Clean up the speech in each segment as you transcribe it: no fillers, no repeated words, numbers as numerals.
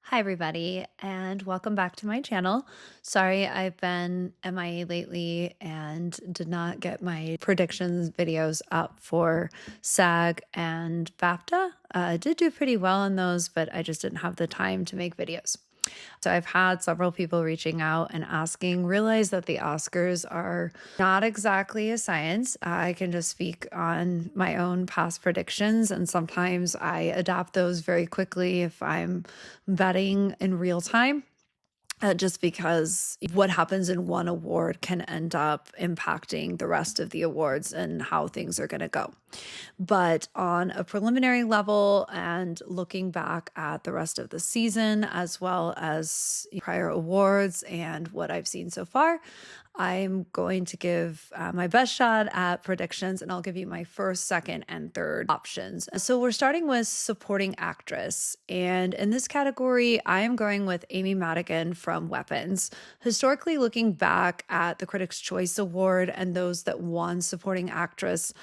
Hi, everybody, and welcome back to my channel. Sorry, I've been MIA lately and did not get my predictions videos up for SAG and BAFTA. I did do pretty well on those, but I just didn't have the time to make videos. So I've had several people reaching out and asking, realize that the Oscars are not exactly a science. I can just speak on my own past predictions, and sometimes I adapt those very quickly if I'm betting in real time. Just because what happens in one award can end up impacting the rest of the awards and how things are going to go. But on a preliminary level and looking back at the rest of the season, as well as prior awards and what I've seen so far, I'm going to give my best shot at predictions, and I'll give you my first, second, and third options. So we're starting with supporting actress. And in this category, I am going with Amy Madigan from Weapons. Historically, looking back at the Critics' Choice Award and those that won supporting actress,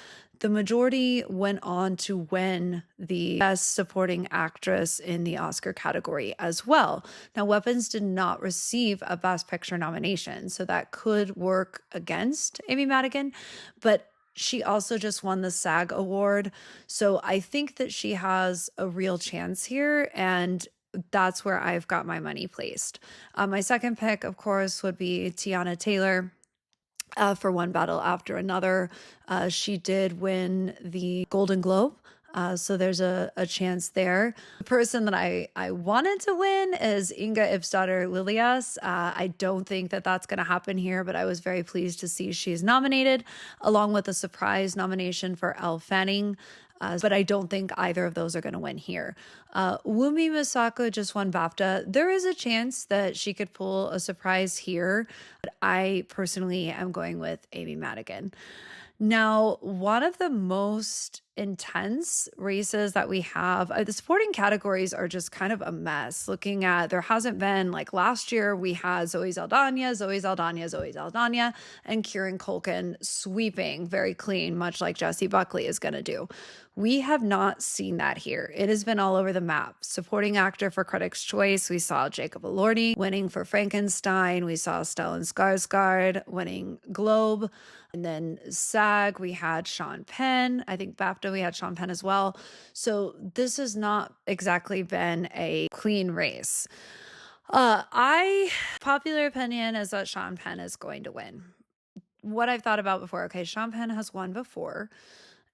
the majority went on to win the Best Supporting Actress in the Oscar category as well. Now, Weapons did not receive a Best Picture nomination, so that could work against Amy Madigan, but she also just won the SAG award. So I think that she has a real chance here, and that's where I've got my money placed. My second pick, of course, would be Tiana Taylor for One Battle After Another. She did win the Golden Globe. So there's a chance there. The person that I wanted to win is Inga Ipsdotter Lilias. I don't think that that's going to happen here, but I was very pleased to see she's nominated, along with a surprise nomination for Elle Fanning. But I don't think either of those are going to win here. Wumi Misako just won BAFTA. There is a chance that she could pull a surprise here, but I personally am going with Amy Madigan. Now, one of the most intense races that we have, the supporting categories are just kind of a mess. Looking at, there hasn't been, like last year, we had Zoe Saldana, and Kieran Culkin sweeping very clean, much like Jessie Buckley is going to do. We have not seen that here. It has been all over the map. Supporting actor for Critics' Choice, we saw Jacob Elordi winning for Frankenstein. We saw Stellan Skarsgård winning Globe. And then SAG, we had Sean Penn. I think BAFTA, we had Sean Penn as well. So this has not exactly been a clean race. Popular opinion is that Sean Penn is going to win. What I've thought about before, okay, Sean Penn has won before,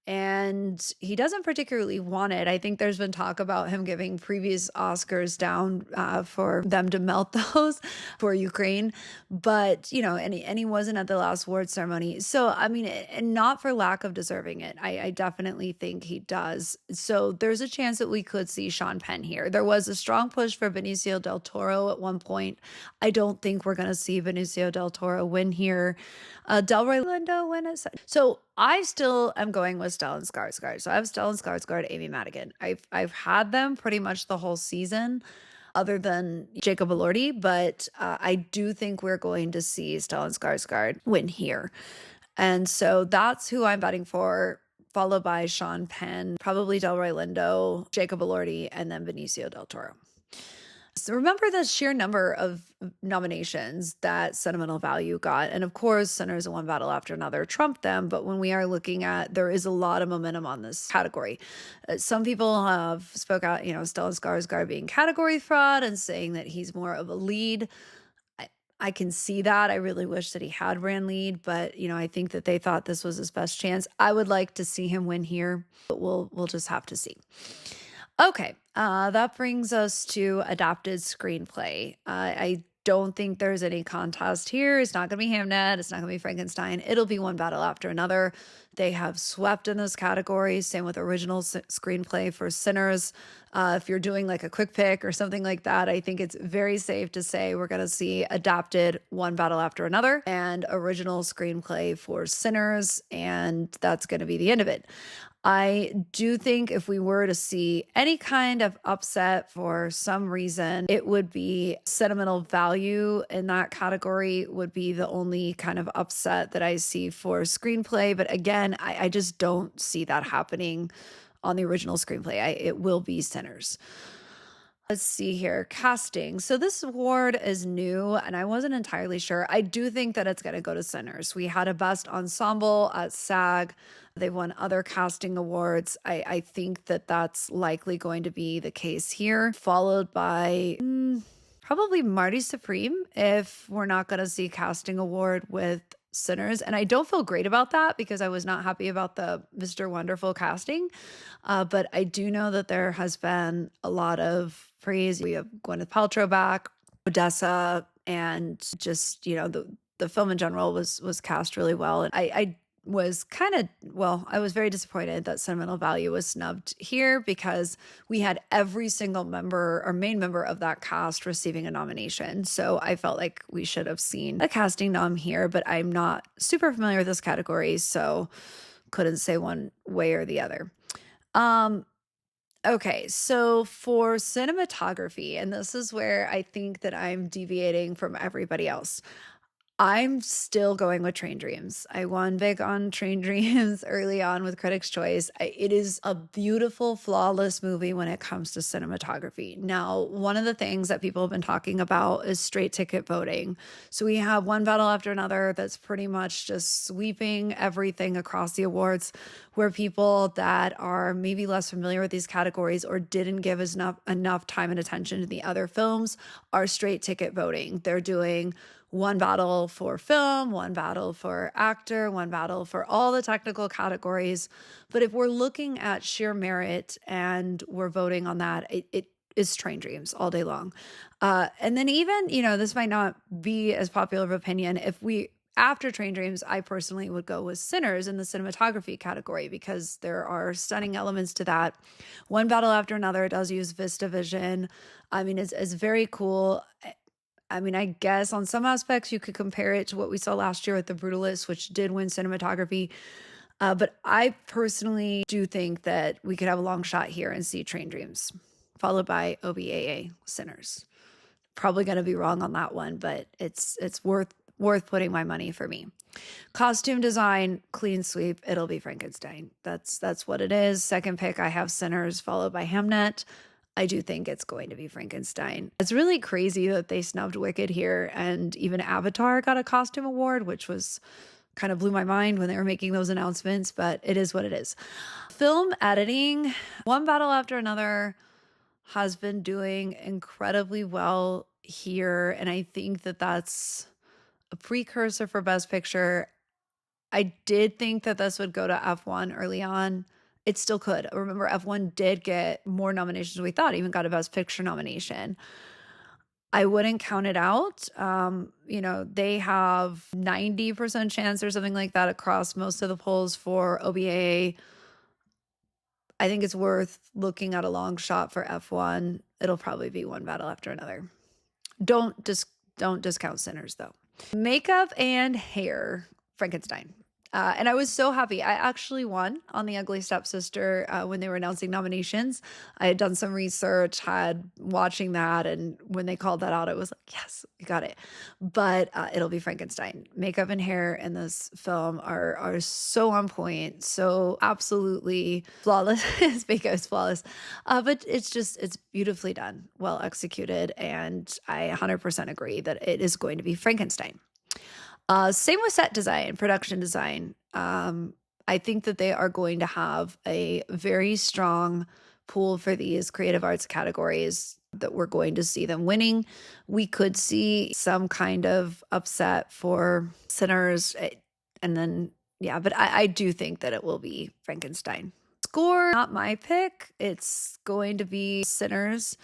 and he doesn't particularly want it. I think there's been talk about him giving previous Oscars down for them to melt those for Ukraine, but and he wasn't at the last award ceremony. So I mean, and not for lack of deserving it. I definitely think he does. So there's a chance that we could see Sean Penn here. There was a strong push for Benicio del Toro at one point. I don't think we're going to see Benicio del Toro win here. Delroy Lindo win it. So I still am going with Stellan Skarsgård. So I have Stellan Skarsgård, Amy Madigan. I've had them pretty much the whole season, other than Jacob Elordi, but I do think we're going to see Stellan Skarsgård win here. And so that's who I'm betting for, followed by Sean Penn, probably Delroy Lindo, Jacob Elordi, and then Benicio del Toro. So remember the sheer number of nominations that Sentimental Value got. And of course, Sinners and One Battle After Another trumped them. But when we are looking at, there is a lot of momentum on this category. Some people have spoke out, Stellan Skarsgård being category fraud and saying that he's more of a lead. I can see that. I really wish that he had ran lead, but I think that they thought this was his best chance. I would like to see him win here, but we'll just have to see. Okay, that brings us to adapted screenplay. I don't think there's any contest here. It's not going to be Hamnet. It's not going to be Frankenstein. It'll be One Battle After Another. They have swept in this category. Same with original screenplay for Sinners. If you're doing like a quick pick or something like that, I think it's very safe to say we're going to see adapted One Battle After Another and original screenplay for Sinners, and that's going to be the end of it. I do think if we were to see any kind of upset for some reason, it would be Sentimental Value in that category would be the only kind of upset that I see for screenplay. But again, I just don't see that happening on the original screenplay. It will be Sinners. Let's see here. Casting. So this award is new and I wasn't entirely sure. I do think that it's going to go to Sinners. We had a best ensemble at SAG. They've won other casting awards. I think that that's likely going to be the case here, followed by probably Marty Supreme if we're not going to see casting award with Sinners. And I don't feel great about that because I was not happy about the Mr. Wonderful casting. But I do know that there has been a lot of praise. We have Gwyneth Paltrow back, Odessa, and just, the film in general was cast really well. And I was I was very disappointed that Sentimental Value was snubbed here because we had every single member or main member of that cast receiving a nomination. So I felt like we should have seen a casting nom here, but I'm not super familiar with this category, so couldn't say one way or the other. Okay, so for cinematography, and this is where I think that I'm deviating from everybody else. I'm still going with Train Dreams. I won big on Train Dreams early on with Critics' Choice. It is a beautiful, flawless movie when it comes to cinematography. Now, one of the things that people have been talking about is straight ticket voting. So we have one battle after another that's pretty much just sweeping everything across the awards, where people that are maybe less familiar with these categories or didn't give us enough time and attention to the other films are straight ticket voting. They're doing one battle for film, one battle for actor, one battle for all the technical categories. But if we're looking at sheer merit and we're voting on that, it is Train Dreams all day long. And then even, this might not be as popular of opinion. After Train Dreams, I personally would go with Sinners in the cinematography category because there are stunning elements to that. One battle after another does use VistaVision. I mean, it's very cool. I mean, I guess on some aspects you could compare it to what we saw last year with The Brutalist, which did win cinematography. But I personally do think that we could have a long shot here and see Train Dreams, followed by OBAA Sinners. Probably going to be wrong on that one, but it's worth putting my money for me. Costume design, clean sweep, it'll be Frankenstein. That's what it is. Second pick, I have Sinners, followed by Hamnet. I do think it's going to be Frankenstein. It's really crazy that they snubbed Wicked here, and even Avatar got a costume award, which was kind of blew my mind when they were making those announcements, but it is what it is. Film editing, one battle after another has been doing incredibly well here, and I think that that's a precursor for Best Picture. I did think that this would go to F1 early on. It still could. Remember, F1 did get more nominations than we thought, even got a Best Picture nomination. I wouldn't count it out. They have 90% chance or something like that across most of the polls for OBA. I think it's worth looking at a long shot for F1. It'll probably be one battle after another. Don't discount Sinners, though. Makeup and hair, Frankenstein. And I was so happy. I actually won on The Ugly Stepsister when they were announcing nominations. I had done some research, had watching that, and when they called that out, I was like, yes, we got it. But it'll be Frankenstein. Makeup and hair in this film are so on point, so absolutely flawless. Makeup is flawless. But it's beautifully done, well executed, and I 100% agree that it is going to be Frankenstein. Same with set design, production design. I think that they are going to have a very strong pool for these creative arts categories that we're going to see them winning. We could see some kind of upset for Sinners, and then, but I do think that it will be Frankenstein. Score, not my pick. It's going to be Sinners.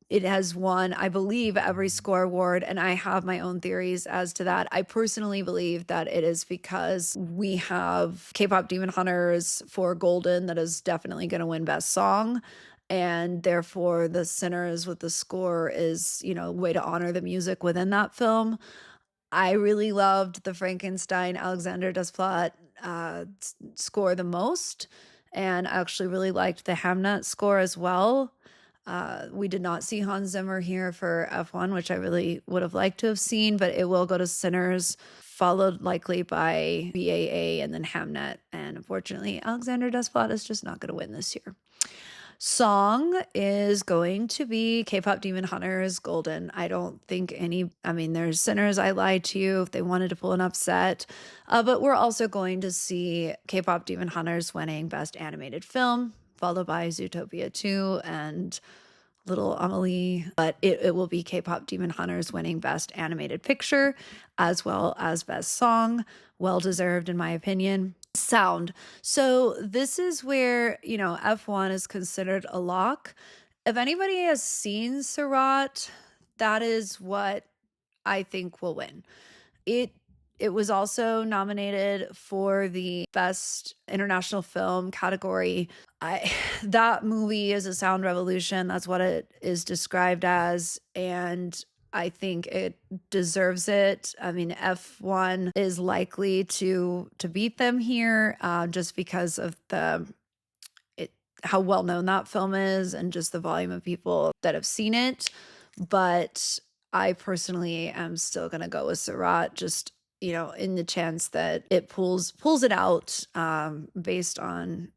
It has won, I believe, every score award, and I have my own theories as to that. I personally believe that it is because we have K-pop Demon Hunters for Golden that is definitely going to win Best Song, and therefore the Sinners with the score is, a way to honor the music within that film. I really loved the Frankenstein Alexander Desplat score the most, and I actually really liked the Hamnet score as well. We did not see Hans Zimmer here for F1, which I really would have liked to have seen, but it will go to Sinners, followed likely by BAA and then Hamnet. And unfortunately, Alexander Desplat is just not going to win this year. Song is going to be K-pop Demon Hunters Golden. I don't think I mean, there's Sinners, I Lied to You if they wanted to pull an upset. But we're also going to see K-pop Demon Hunters winning Best Animated Film, followed by Zootopia 2 and Little Amelie. But it will be K-pop Demon Hunters winning Best Animated Picture as well as Best Song. Well deserved, in my opinion. Sound. So this is where, F1 is considered a lock. If anybody has seen Surat, that is what I think will win. It was also nominated for the Best International Film category. That movie is a sound revolution. That's what it is described as, and I think it deserves it. I mean, F1 is likely to beat them here, just because of how well known that film is and just the volume of people that have seen it. But I personally am still gonna go with Surat, just in the chance that it pulls it out, based on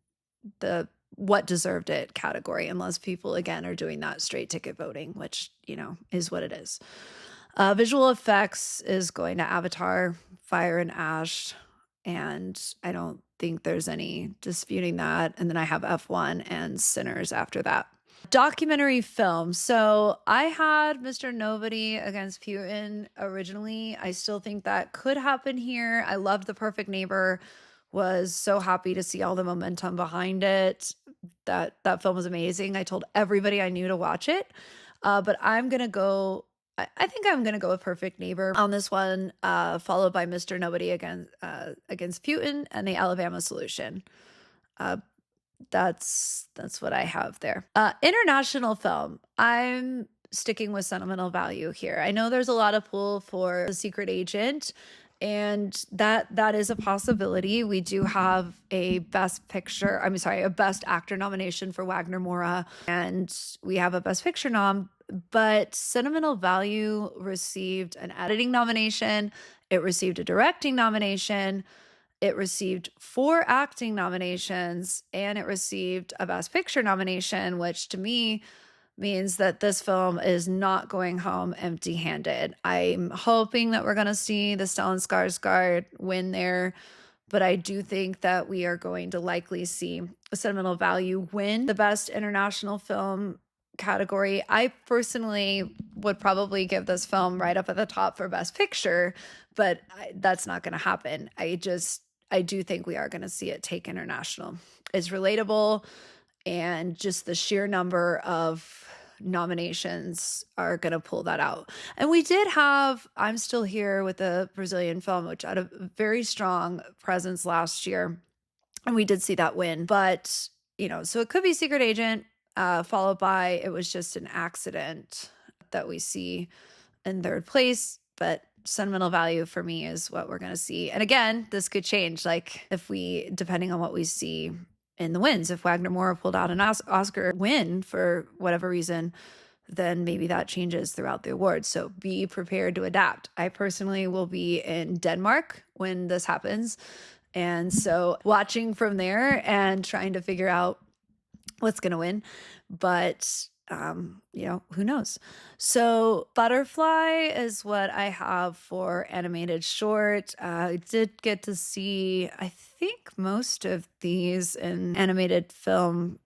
the what deserved it category, unless people again are doing that straight ticket voting, which is what it is. Visual effects is going to Avatar, Fire and Ash, and I don't think there's any disputing that. And then I have F1 and Sinners after that. Documentary film. So I had Mr. Nobody against Putin originally. I still think that could happen here. I loved The Perfect Neighbor. Was so happy to see all the momentum behind it. That film was amazing. I told everybody I knew to watch it. But I'm gonna go. I think I'm gonna go with Perfect Neighbor on this one, followed by Mr. Nobody against Putin and The Alabama Solution. That's what I have there. International film. I'm sticking with sentimental value here. I know there's a lot of pull for The Secret Agent, and that is a possibility. We do have a Best Actor nomination for Wagner Moura, and we have a Best Picture nom. But Sentimental Value received an editing nomination. It received a directing nomination. It received 4 acting nominations, and it received a Best Picture nomination, which to me means that this film is not going home empty-handed. I'm hoping that we're going to see the Stellan Skarsgård win there, but I do think that we are going to likely see Sentimental Value win the Best International Film category. I personally would probably give this film right up at the top for Best Picture, but that's not going to happen. I do think we are going to see it take international. It's relatable, and just the sheer number of nominations are going to pull that out. And we did have I'm Still Here with the Brazilian film, which had a very strong presence last year, and we did see that win. But, so it could be Secret Agent, followed by It Was Just an Accident that we see in third place. But Sentimental Value for me is what we're going to see. And again, this could change. Like depending on what we see in the wins, if Wagner Moura pulled out an Oscar win for whatever reason, then maybe that changes throughout the awards. So be prepared to adapt. I personally will be in Denmark when this happens. And so watching from there and trying to figure out what's going to win. But who knows? So Butterfly is what I have for animated short. I did get to see, I think, most of these in animated film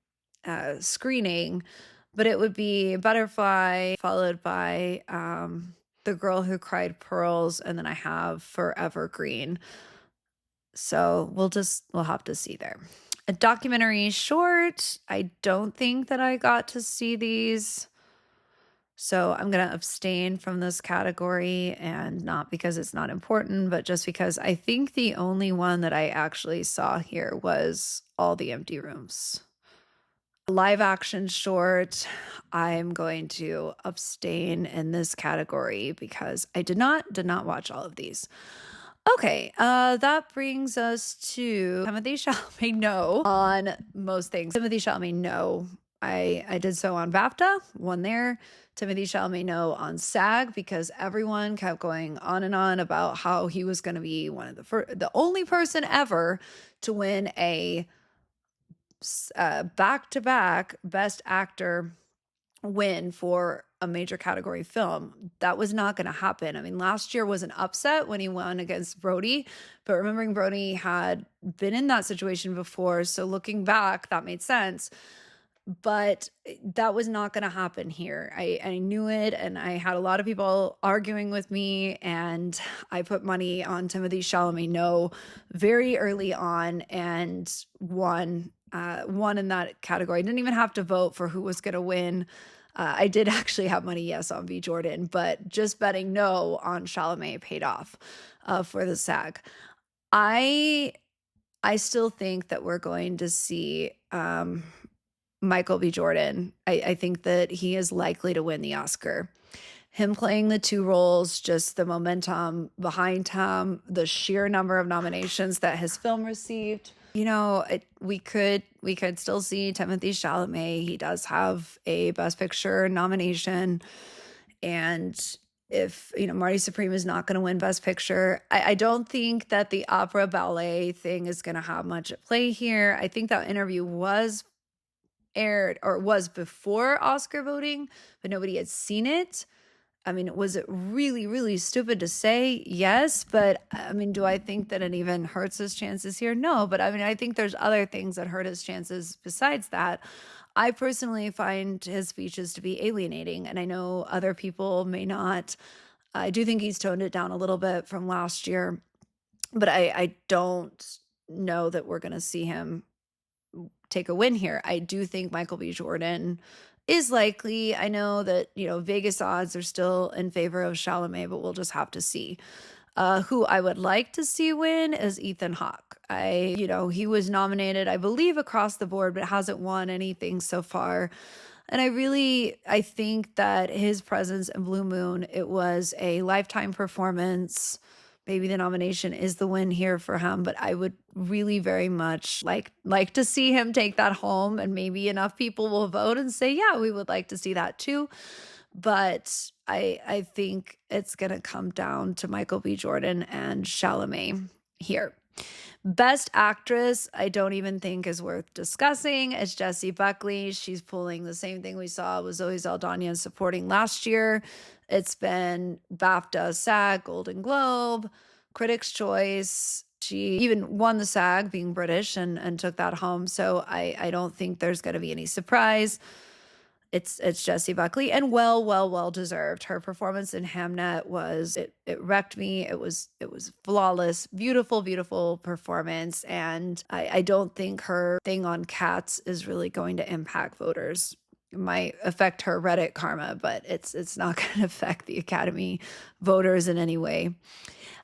screening, but it would be Butterfly followed by The Girl Who Cried Pearls, and then I have Forever Green. So we'll have to see there. A documentary short, I don't think that I got to see these. So I'm going to abstain from this category, and not because it's not important, but just because I think the only one that I actually saw here was All the Empty Rooms. Live action short, I'm going to abstain in this category because I did not watch all of these. Okay, that brings us to Timothy Chalamet no on most things. Timothy Chalamet no. I did so on BAFTA, won there. Timothy Chalamet no on SAG, because everyone kept going on and on about how he was going to be one of the only person ever to win a back-to-back Best Actor win for a major category film. That was not going to happen. I mean, last year was an upset when he won against Brody, but remembering Brody had been in that situation before, so looking back, that made sense. But that was not going to happen here. I knew it, and I had a lot of people arguing with me, and I put money on Timothée Chalamet no very early on and won in that category. I didn't even have to vote for who was going to win. I did actually have money, yes, on B. Jordan, but just betting no on Chalamet paid off for the SAG. I still think that we're going to see Michael B. Jordan. I think that he is likely to win the Oscar. Him playing the two roles, just the momentum behind him, the sheer number of nominations that his film received. You know, we could still see Timothée Chalamet. He does have a Best Picture nomination. And if, Marty Supreme is not going to win Best Picture, I don't think that the opera ballet thing is going to have much at play here. I think that interview was aired or was before Oscar voting, but nobody had seen it. I mean, was it really, really stupid to say? Yes. But I mean, do I think that it even hurts his chances here? No. But I mean, I think there's other things that hurt his chances besides that. I personally find his speeches to be alienating, and I know other people may not. I do think he's toned it down a little bit from last year, but I don't know that we're going to see him take a win here. I do think Michael B. Jordan is likely. I know that, Vegas odds are still in favor of Chalamet, but we'll just have to see. Who I would like to see win is Ethan Hawke. He was nominated, I believe, across the board, but hasn't won anything so far. And I think that his presence in Blue Moon, it was a lifetime performance. Maybe the nomination is the win here for him, but I would really very much like to see him take that home, and maybe enough people will vote and say, yeah, we would like to see that too. But I think it's going to come down to Michael B. Jordan and Chalamet here. Best Actress, I don't even think is worth discussing. It's Jessie Buckley. She's pulling the same thing we saw with Zoe Saldana supporting last year. It's been BAFTA, SAG, Golden Globe, Critics' Choice. She even won the SAG, being British, and took that home. So I don't think there's going to be any surprise. It's Jessie Buckley, and well deserved. Her performance in Hamnet it wrecked me. It was flawless, beautiful performance. And I don't think her thing on Cats is really going to impact voters. It might affect her Reddit karma, but it's not going to affect the Academy voters in any way.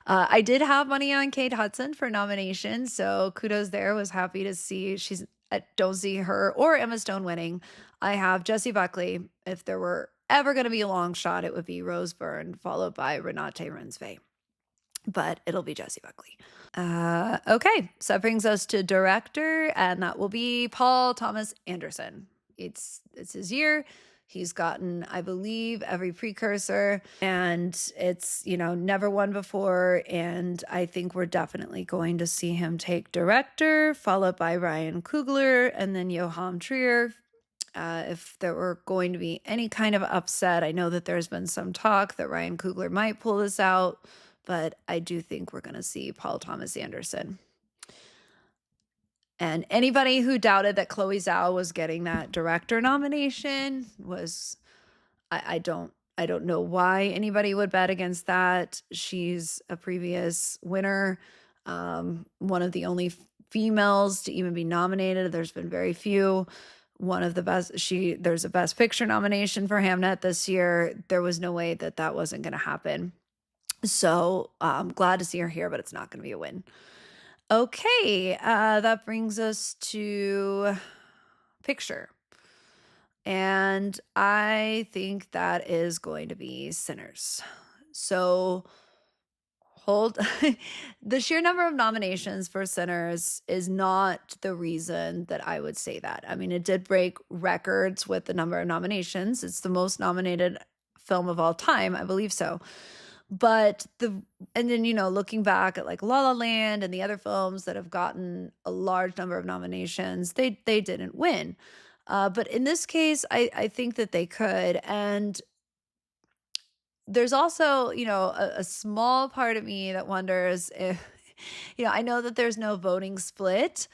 I did have money on Kate Hudson for nomination, so kudos there. Was happy to see I don't see her or Emma Stone winning. I have Jessie Buckley. If there were ever going to be a long shot, it would be Rose Byrne, followed by Renate Reinsve. But it'll be Jessie Buckley. Okay, so that brings us to director, and that will be Paul Thomas Anderson. It's his year. He's gotten, I believe, every precursor, and it's, never won before. And I think we're definitely going to see him take director, followed by Ryan Coogler, and then Johan Trier. If there were going to be any kind of upset, I know that there's been some talk that Ryan Coogler might pull this out, but I do think we're going to see Paul Thomas Anderson. And anybody who doubted that Chloe Zhao was getting that director nomination was, I don't know why anybody would bet against that. She's a previous winner, one of the only females to even be nominated. There's been very few. One of the best. There's a Best Picture nomination for Hamnet this year. There was no way that wasn't going to happen. So I'm glad to see her here, but it's not going to be a win. Okay, that brings us to picture. And I think that is going to be Sinners. So the sheer number of nominations for Sinners is not the reason that I would say that. I mean, it did break records with the number of nominations. It's the most nominated film of all time, I believe so. But and then, looking back at like La La Land and the other films that have gotten a large number of nominations, they didn't win. But in this case, I think that they could. And there's also, a small part of me that wonders if, I know that there's no voting split,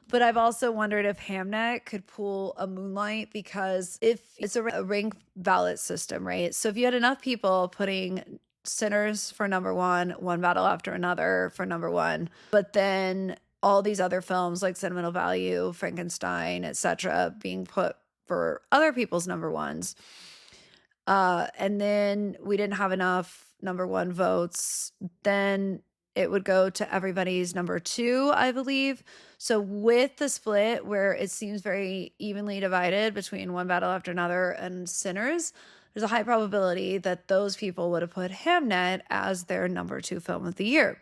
but I've also wondered if Hamnet could pull a Moonlight, because if it's a ranked ballot system, right? So if you had enough people putting Sinners for number one, One Battle After Another for number one, but then all these other films like Sentimental Value, Frankenstein, etc., being put for other people's number ones, and then we didn't have enough number one votes, then it would go to everybody's number two, I believe. So with the split where it seems very evenly divided between One Battle After Another and Sinners, there's a high probability that those people would have put Hamnet as their number two film of the year.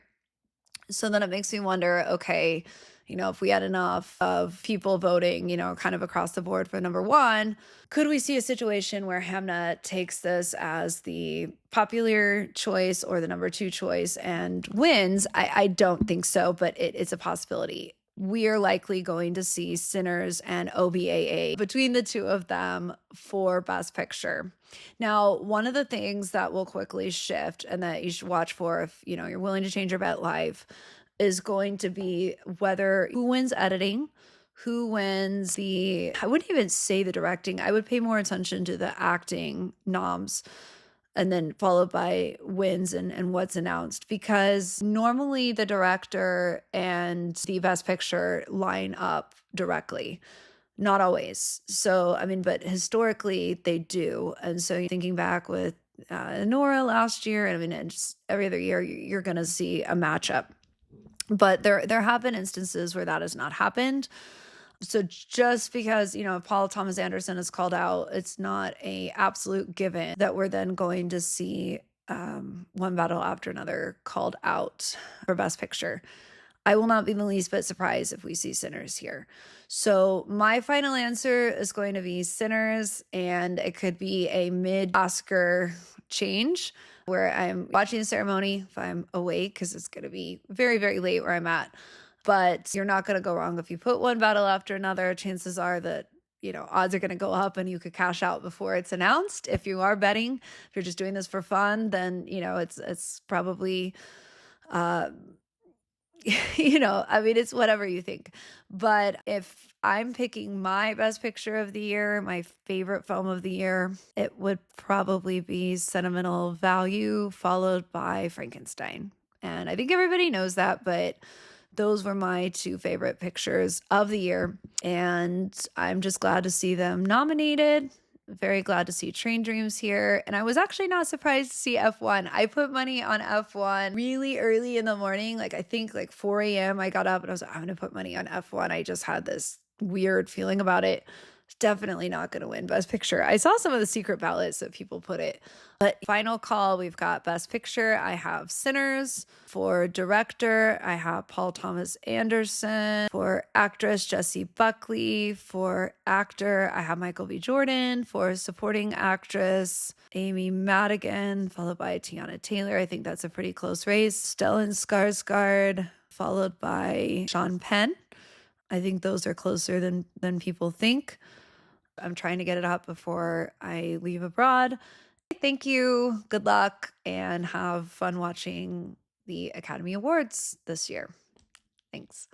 So then it makes me wonder, okay, if we had enough of people voting, kind of across the board for number one, could we see a situation where Hamnet takes this as the popular choice or the number two choice and wins? I don't think so, but it's a possibility. We are likely going to see Sinners and OBAA between the two of them for Best Picture. Now, one of the things that will quickly shift and that you should watch for if, you're willing to change your bet live is going to be who wins editing, who wins I wouldn't even say the directing. I would pay more attention to the acting noms, and then followed by wins and what's announced, because normally the director and the Best Picture line up directly. Not always. So, but historically they do. And so thinking back with Nora last year, and just every other year, you're going to see a matchup. But there have been instances where that has not happened. So just because, Paul Thomas Anderson is called out, it's not a absolute given that we're then going to see One Battle After Another called out for Best Picture. I will not be the least bit surprised if we see Sinners here. So my final answer is going to be Sinners, and it could be a mid-Oscar change where I'm watching the ceremony if I'm awake, because it's going to be very, very late where I'm at. But you're not going to go wrong if you put One Battle After Another. Chances are that, odds are going to go up and you could cash out before it's announced. If you are betting, if you're just doing this for fun, then, it's probably, it's whatever you think. But if I'm picking my Best Picture of the year, my favorite film of the year, it would probably be Sentimental Value, followed by Frankenstein. And I think everybody knows that, but those were my two favorite pictures of the year. And I'm just glad to see them nominated. Very glad to see Train Dreams here. And I was actually not surprised to see F1. I put money on F1 really early in the morning. Like, I think like 4 a.m. I got up and I was like, I'm going to put money on F1. I just had this weird feeling about it. It's definitely not going to win Best Picture. I saw some of the secret ballots that people put it. But final call, we've got Best Picture. I have Sinners. For director, I have Paul Thomas Anderson. For actress, Jessie Buckley. For actor, I have Michael B. Jordan. For supporting actress, Amy Madigan, followed by Tiana Taylor. I think that's a pretty close race. Stellan Skarsgård, followed by Sean Penn. I think those are closer than people think. I'm trying to get it up before I leave abroad. Thank you. Good luck, and have fun watching the Academy Awards this year. Thanks.